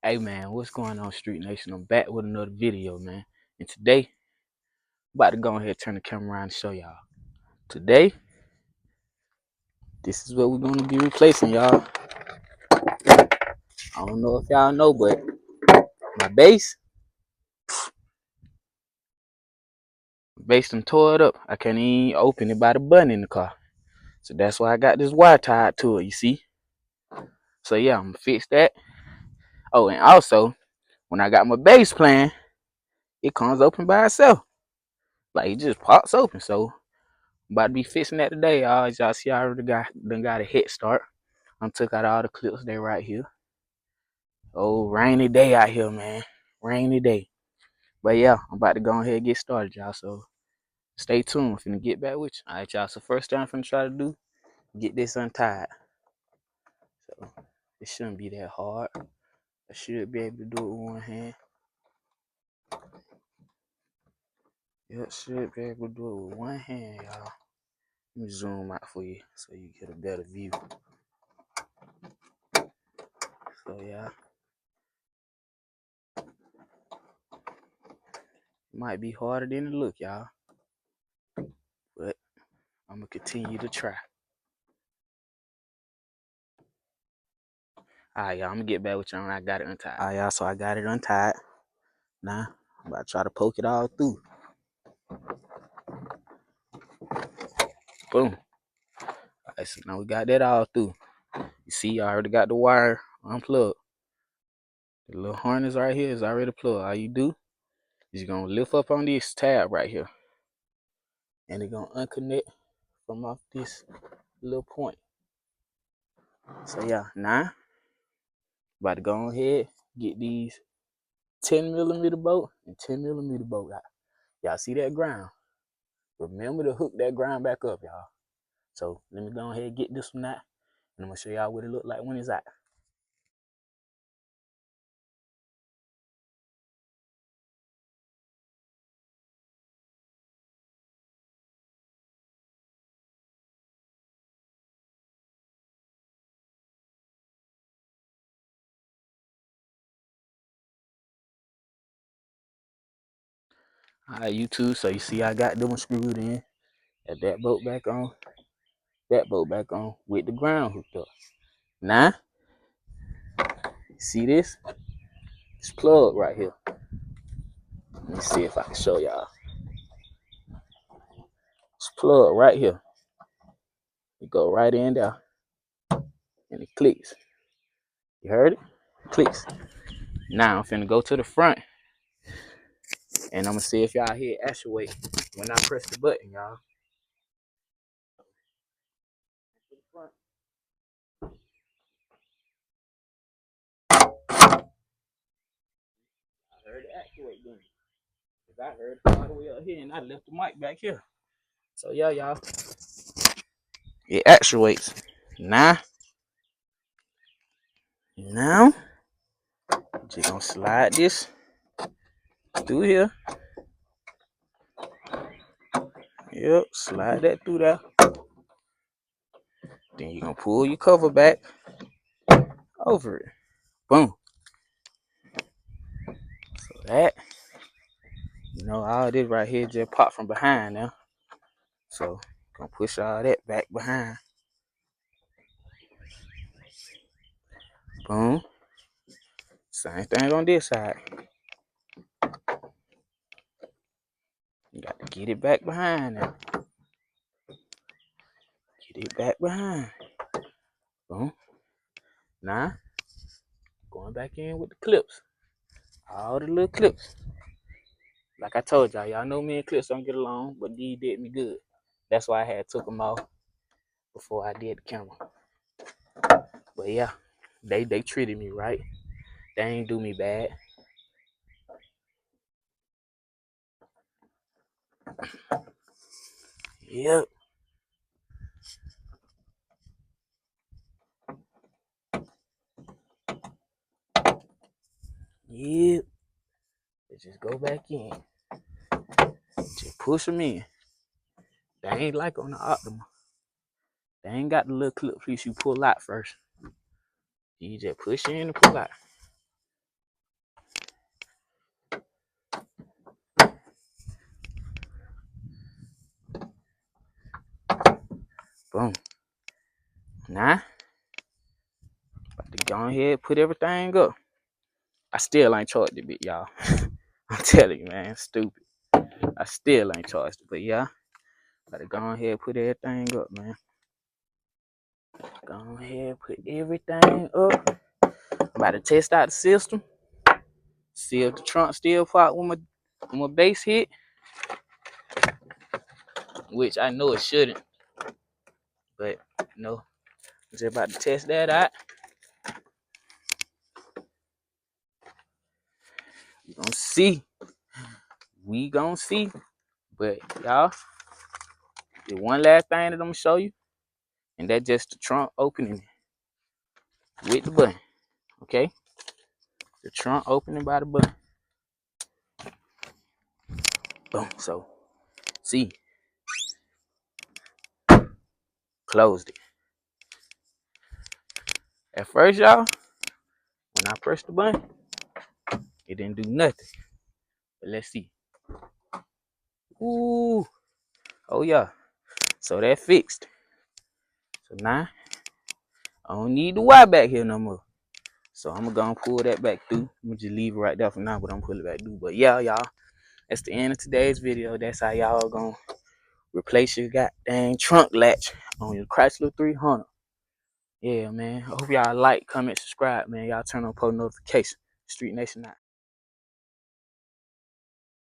Hey man, what's going on, Street Nation? I'm back with another video, man. And today, I'm about to go ahead and turn the camera around and show y'all. Today, this is what we're gonna be replacing, y'all. I don't know if y'all know, but my base done tore it up. I can't even open it by the button in the car. So that's why I got this wire tied to it, you see? So yeah, I'm gonna fix that. Oh, and also, when I got my base playing, it comes open by itself. Like it just pops open. So I'm about to be fixing that today, y'all. As y'all see, I already got a head start. I took out all the clips. They right here. Oh, rainy day out here, man. Rainy day. But yeah, I'm about to go ahead and get started, y'all. So stay tuned. I'm finna get back with you. All right, y'all. So first thing I'm finna try to do, get this untied. So it shouldn't be that hard. I should be able to do it with one hand. Yep, should be able to do it with one hand, y'all. Let me zoom out for you so you get a better view. So yeah. It might be harder than it look, y'all. But I'm gonna continue to try. Alright, y'all, I'm gonna get back with y'all when I got it untied. Alright, y'all, so I got it untied. Now, I'm about to try to poke it all through. Boom. Alright, so now we got that all through. You see, I already got the wire unplugged. The little harness right here is already plugged. All you do is you're gonna lift up on this tab right here. And it's gonna unconnect from off this little point. So yeah, now, about to go ahead, get these 10mm bolt and 10mm bolt out. Y'all see that ground? Remember to hook that ground back up, y'all. So let me go ahead and get this one out, and I'm gonna show y'all what it look like when it's out. Alright, YouTube, so you see I got them screwed in. Got that bolt back on, that bolt back on with the ground hooked up. Now, see this? It's plugged right here. Let me see if I can show y'all. It's plugged right here. You go right in there, and it clicks. You heard it? Clicks. Now I'm finna go to the front, and I'm gonna see if y'all hear it actuate when I press the button, y'all. I heard it actuate then. Cause I heard it all the way up here, and I left the mic back here. So yeah, y'all. It actuates. Now, just gonna slide this through here. Yep, slide that through there. Then you're gonna pull your cover back over it. Boom. So that, all this right here just popped from behind now. So gonna push all that back behind. Boom. Same thing on this side. You got to get it back behind now. Get it back behind. Boom. Now, going back in with the clips. All the little clips. Like I told y'all know me and clips don't get along, but these did me good. That's why I had took them off before I did the camera. But yeah, they treated me right. They ain't do me bad. Yep. Yep. Just go back in. Just push them in. They ain't like on the Optima. They ain't got the little clip piece you pull out first. You just push in and pull out. Boom. Now, about to go ahead, put everything up. I still ain't charged it, bit, y'all. I'm telling you, man, stupid. I still ain't charged it, but yeah, gotta go ahead, put everything up, man. Go ahead, put everything up. I'm about to test out the system. See if the trunk still pop when my bass hit, which I know it shouldn't, but no, I'm just about to test that out. We gonna see. We gonna see. But y'all, the one last thing that I'm gonna show you, and that's just the trunk opening with the button. Okay, the trunk opening by the button. Boom. So, see, closed it. At first, y'all, when I pressed the button, it didn't do nothing. But let's see. Ooh. Oh yeah. So that fixed. So now I don't need the Y back here no more. So I'm gonna pull that back through. I'm gonna just leave it right there for now, but I'm gonna pull it back through. But yeah, y'all, that's the end of today's video. That's how y'all gonna replace your goddamn trunk latch on your Chrysler 300. Yeah, man. I hope y'all like, comment, subscribe, man. Y'all turn on post notifications. Street Nation out.